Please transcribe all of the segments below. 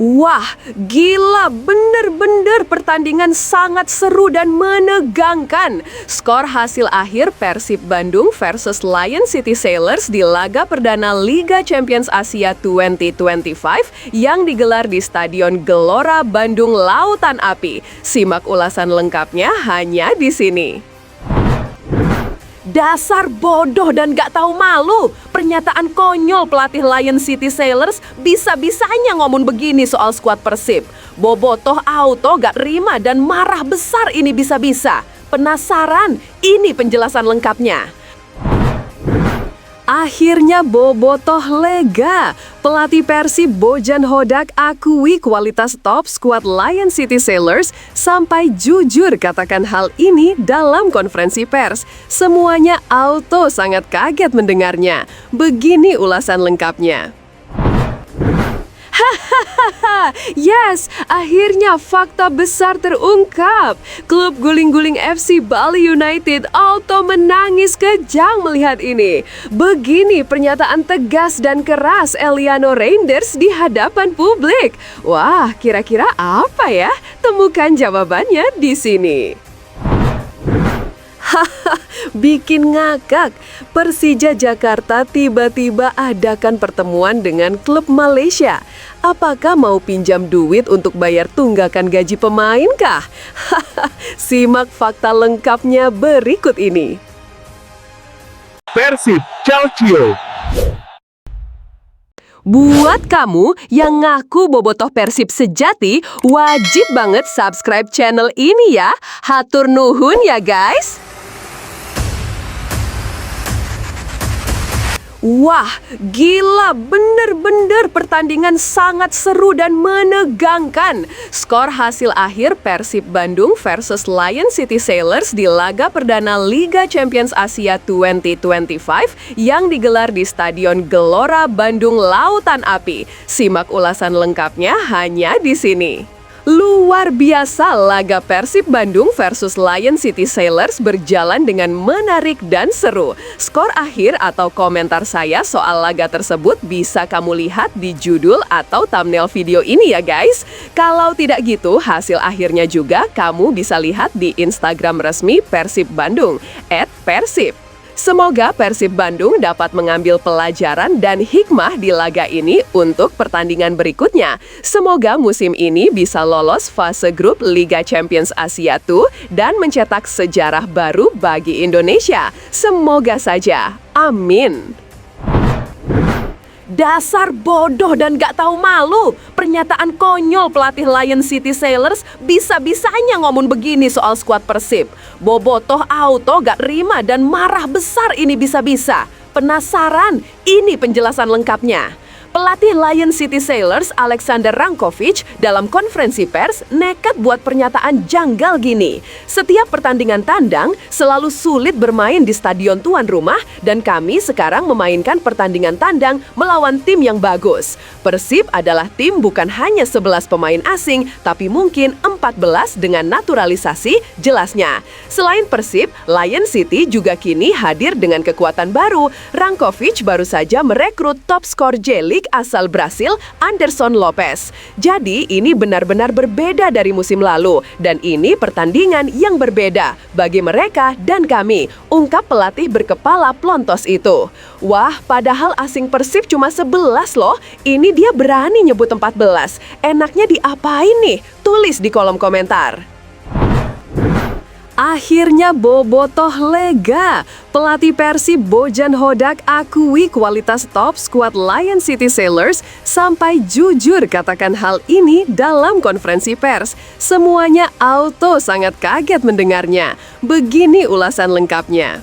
Wah, gila, bener-bener pertandingan sangat seru dan menegangkan. Skor hasil akhir Persib Bandung versus Lion City Sailors di laga perdana Liga Champions Asia 2025 yang digelar di Stadion Gelora Bandung Lautan Api. Simak ulasan lengkapnya hanya di sini. Dasar bodoh dan gak tahu malu. Pernyataan konyol pelatih Lion City Sailors bisa-bisanya ngomong begini soal skuad Persib. Bobotoh auto gak terima dan marah besar ini bisa-bisa. Penasaran? Ini penjelasan lengkapnya. Akhirnya bobotoh lega. Pelatih Persib Bojan Hodak akui kualitas top skuad Lion City Sailors sampai jujur katakan hal ini dalam konferensi pers. Semuanya auto sangat kaget mendengarnya. Begini ulasan lengkapnya. Hahaha, yes, akhirnya fakta besar terungkap. Klub guling-guling FC Bali United auto menangis kejang melihat ini. Begini pernyataan tegas dan keras Eliano Reinders di hadapan publik. Wah, kira-kira apa ya? Temukan jawabannya di sini. Hahaha, bikin ngakak. Persija Jakarta tiba-tiba adakan pertemuan dengan klub Malaysia. Apakah mau pinjam duit untuk bayar tunggakan gaji pemain kah? Hahaha, simak fakta lengkapnya berikut ini. Persib Calcio. Buat kamu yang ngaku bobotoh Persib sejati, wajib banget subscribe channel ini ya. Hatur nuhun ya guys. Wah, gila, bener-bener pertandingan sangat seru dan menegangkan. Skor hasil akhir Persib Bandung versus Lion City Sailors di laga perdana Liga Champions Asia 2025 yang digelar di Stadion Gelora Bandung Lautan Api. Simak ulasan lengkapnya hanya di sini. Luar biasa laga Persib Bandung versus Lion City Sailors berjalan dengan menarik dan seru. Skor akhir atau komentar saya soal laga tersebut bisa kamu lihat di judul atau thumbnail video ini ya guys. Kalau tidak gitu, hasil akhirnya juga kamu bisa lihat di Instagram resmi Persib Bandung @persib. Semoga Persib Bandung dapat mengambil pelajaran dan hikmah di laga ini untuk pertandingan berikutnya. Semoga musim ini bisa lolos fase grup Liga Champions Asia 2 dan mencetak sejarah baru bagi Indonesia. Semoga saja. Amin. Dasar bodoh dan gak tahu malu. Pernyataan konyol pelatih Lion City Sailors bisa-bisanya ngomong begini soal skuad Persib. Bobotoh auto gak terima dan marah besar ini bisa-bisa. Penasaran? Ini penjelasan lengkapnya. Pelatih Lion City Sailors Alexander Rankovic dalam konferensi pers nekat buat pernyataan janggal gini. Setiap pertandingan tandang selalu sulit bermain di stadion tuan rumah dan kami sekarang memainkan pertandingan tandang melawan tim yang bagus. Persib adalah tim bukan hanya 11 pemain asing tapi mungkin 14 dengan naturalisasi jelasnya. Selain Persib, Lion City juga kini hadir dengan kekuatan baru. Rankovic baru saja merekrut top skor J-League asal Brasil, Anderson Lopez. Jadi ini benar-benar berbeda dari musim lalu dan ini pertandingan yang berbeda bagi mereka dan kami, ungkap pelatih berkepala plontos itu. Wah, padahal asing Persib cuma 11 loh. Ini dia berani nyebut 14. Enaknya diapain nih? Tulis di kolom komentar. Akhirnya bobotoh lega. Pelatih Persib Bojan Hodak akui kualitas top skuad Lion City Sailors sampai jujur katakan hal ini dalam konferensi pers. Semuanya auto sangat kaget mendengarnya. Begini ulasan lengkapnya.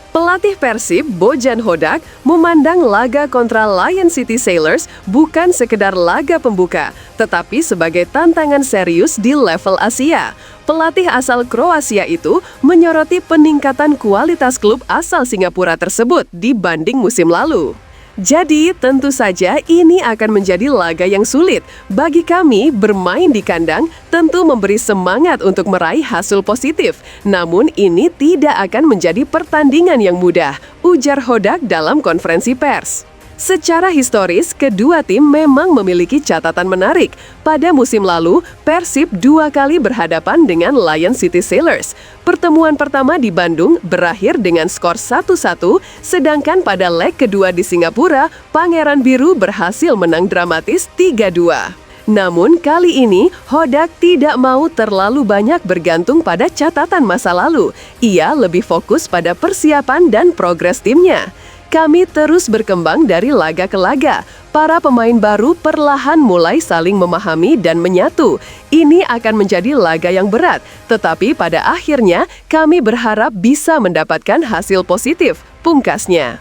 Pelatih Persib Bojan Hodak memandang laga kontra Lion City Sailors bukan sekedar laga pembuka, tetapi sebagai tantangan serius di level Asia. Pelatih asal Kroasia itu menyoroti peningkatan kualitas klub asal Singapura tersebut dibanding musim lalu. Jadi, tentu saja ini akan menjadi laga yang sulit. Bagi kami, bermain di kandang tentu memberi semangat untuk meraih hasil positif. Namun, ini tidak akan menjadi pertandingan yang mudah, ujar Hodak dalam konferensi pers. Secara historis, kedua tim memang memiliki catatan menarik. Pada musim lalu, Persib 2 kali berhadapan dengan Lion City Sailors. Pertemuan pertama di Bandung berakhir dengan skor 1-1, sedangkan pada leg kedua di Singapura, Pangeran Biru berhasil menang dramatis 3-2. Namun kali ini, Hodak tidak mau terlalu banyak bergantung pada catatan masa lalu. Ia lebih fokus pada persiapan dan progres timnya. Kami terus berkembang dari laga ke laga. Para pemain baru perlahan mulai saling memahami dan menyatu. Ini akan menjadi laga yang berat, tetapi pada akhirnya kami berharap bisa mendapatkan hasil positif, pungkasnya.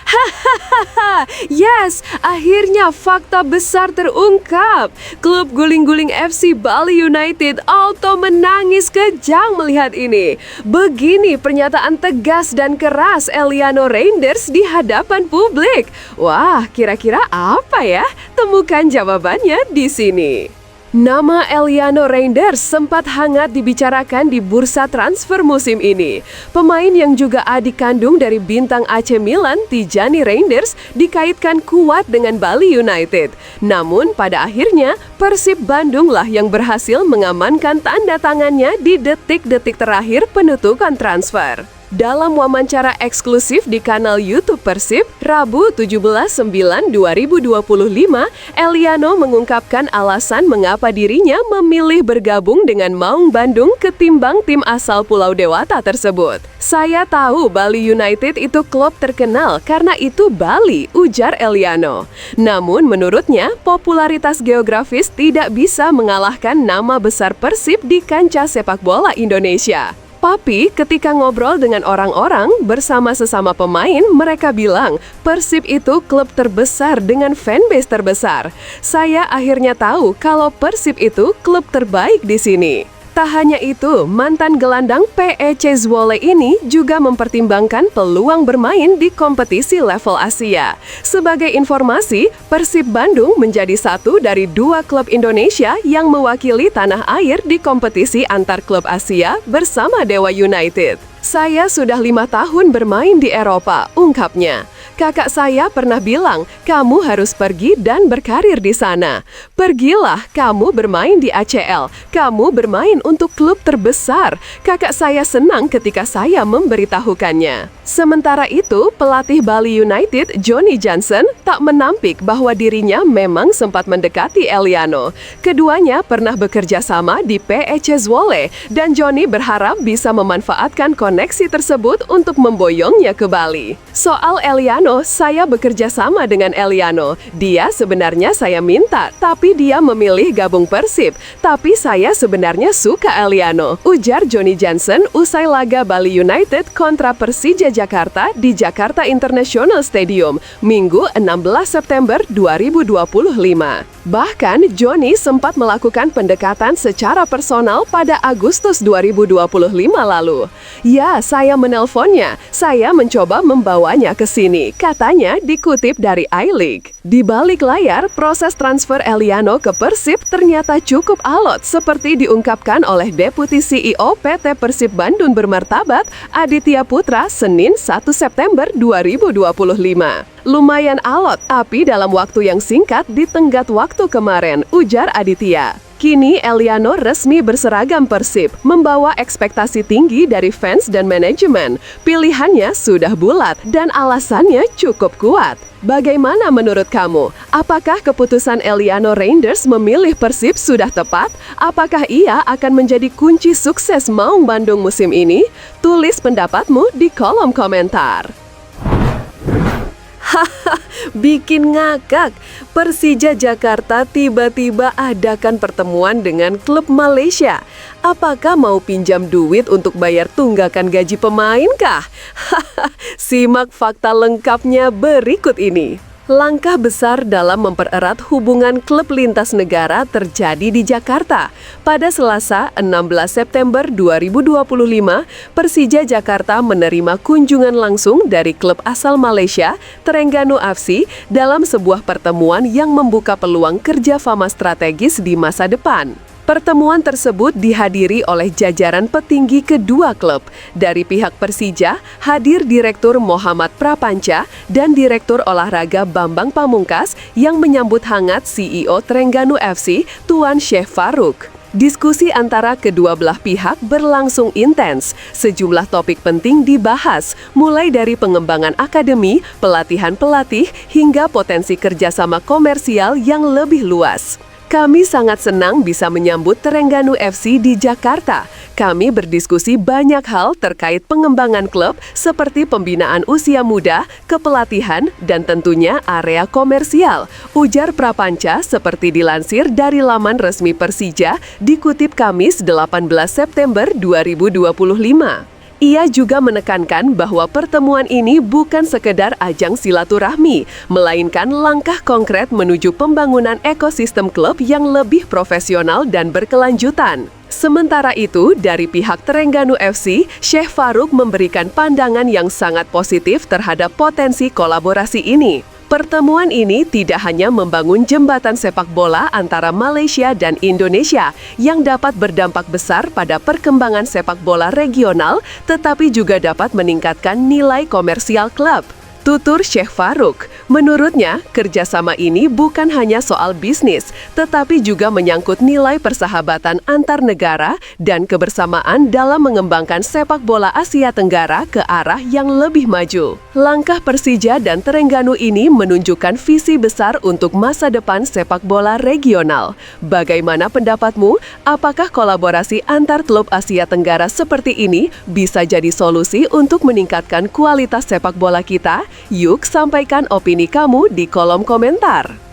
Hahaha, yes, akhirnya fakta besar terungkap. Klub guling-guling FC Bali United auto menangis kejang melihat ini. Begini pernyataan tegas dan keras Eliano Reinders di hadapan publik. Wah, kira-kira apa ya? Temukan jawabannya di sini. Nama Eliano Reinders sempat hangat dibicarakan di bursa transfer musim ini. Pemain yang juga adik kandung dari bintang AC Milan, Tijani Reinders, dikaitkan kuat dengan Bali United. Namun pada akhirnya, Persib Bandunglah yang berhasil mengamankan tanda tangannya di detik-detik terakhir penutupan transfer. Dalam wawancara eksklusif di kanal YouTube Persib, Rabu 17/9/2025, Eliano mengungkapkan alasan mengapa dirinya memilih bergabung dengan Maung Bandung ketimbang tim asal Pulau Dewata tersebut. Saya tahu Bali United itu klub terkenal karena itu Bali, ujar Eliano. Namun menurutnya, popularitas geografis tidak bisa mengalahkan nama besar Persib di kancah sepak bola Indonesia. Tapi ketika ngobrol dengan orang-orang bersama sesama pemain, mereka bilang Persib itu klub terbesar dengan fanbase terbesar. Saya akhirnya tahu kalau Persib itu klub terbaik di sini. Tak hanya itu, mantan gelandang PEC Zwolle ini juga mempertimbangkan peluang bermain di kompetisi level Asia. Sebagai informasi, Persib Bandung menjadi satu dari 2 klub Indonesia yang mewakili tanah air di kompetisi antar klub Asia bersama Dewa United. Saya sudah 5 tahun bermain di Eropa, ungkapnya. Kakak saya pernah bilang, kamu harus pergi dan berkarir di sana. Pergilah, kamu bermain di ACL. Kamu bermain untuk klub terbesar. Kakak saya senang ketika saya memberitahukannya. Sementara itu, pelatih Bali United, Johnny Johnson, tak menampik bahwa dirinya memang sempat mendekati Eliano. Keduanya pernah bekerja sama di PEC Zwolle, dan Johnny berharap bisa memanfaatkan koneksi tersebut untuk memboyongnya ke Bali. Soal Eliano, saya bekerja sama dengan Eliano. Dia sebenarnya saya minta, tapi dia memilih gabung Persib. Tapi saya sebenarnya suka Eliano, ujar Johnny Johnson usai laga Bali United kontra Persija Jakarta di Jakarta International Stadium, Minggu 16 September 2025. Bahkan, Johnny sempat melakukan pendekatan secara personal pada Agustus 2025 lalu. Ya, saya menelponnya. Saya mencoba membawanya ke sini, katanya dikutip dari iLeague. Di balik layar, proses transfer Eliano ke Persib ternyata cukup alot seperti diungkapkan oleh Deputi CEO PT Persib Bandung Bermartabat, Aditya Putra, Senin 1 September 2025. Lumayan alot, tapi dalam waktu yang singkat di tenggat waktu kemarin, ujar Aditya. Kini Eliano resmi berseragam Persib, membawa ekspektasi tinggi dari fans dan manajemen. Pilihannya sudah bulat dan alasannya cukup kuat. Bagaimana menurut kamu? Apakah keputusan Eliano Reinders memilih Persib sudah tepat? Apakah ia akan menjadi kunci sukses Maung Bandung musim ini? Tulis pendapatmu di kolom komentar. Hahaha, bikin ngakak. Persija Jakarta tiba-tiba adakan pertemuan dengan klub Malaysia. Apakah mau pinjam duit untuk bayar tunggakan gaji pemain kah? Hahaha, simak fakta lengkapnya berikut ini. Langkah besar dalam mempererat hubungan klub lintas negara terjadi di Jakarta. Pada Selasa, 16 September 2025, Persija Jakarta menerima kunjungan langsung dari klub asal Malaysia, Terengganu FC, dalam sebuah pertemuan yang membuka peluang kerjasama strategis di masa depan. Pertemuan tersebut dihadiri oleh jajaran petinggi kedua klub. Dari pihak Persija, hadir Direktur Muhammad Prapanca dan Direktur Olahraga Bambang Pamungkas yang menyambut hangat CEO Trengganu FC, Tuan Syekh Farouk. Diskusi antara kedua belah pihak berlangsung intens. Sejumlah topik penting dibahas, mulai dari pengembangan akademi, pelatihan pelatih, hingga potensi kerjasama komersial yang lebih luas. Kami sangat senang bisa menyambut Trengganu FC di Jakarta. Kami berdiskusi banyak hal terkait pengembangan klub seperti pembinaan usia muda, kepelatihan, dan tentunya area komersial, ujar Prapanca seperti dilansir dari laman resmi Persija dikutip Kamis 18 September 2025. Ia juga menekankan bahwa pertemuan ini bukan sekedar ajang silaturahmi, melainkan langkah konkret menuju pembangunan ekosistem klub yang lebih profesional dan berkelanjutan. Sementara itu, dari pihak Trengganu FC, Syekh Farouk memberikan pandangan yang sangat positif terhadap potensi kolaborasi ini. Pertemuan ini tidak hanya membangun jembatan sepak bola antara Malaysia dan Indonesia yang dapat berdampak besar pada perkembangan sepak bola regional, tetapi juga dapat meningkatkan nilai komersial klub. Tutur Syekh Farouk, menurutnya kerjasama ini bukan hanya soal bisnis, tetapi juga menyangkut nilai persahabatan antar negara dan kebersamaan dalam mengembangkan sepak bola Asia Tenggara ke arah yang lebih maju. Langkah Persija dan Trengganu ini menunjukkan visi besar untuk masa depan sepak bola regional. Bagaimana pendapatmu? Apakah kolaborasi antar klub Asia Tenggara seperti ini bisa jadi solusi untuk meningkatkan kualitas sepak bola kita? Yuk sampaikan opini kamu di kolom komentar.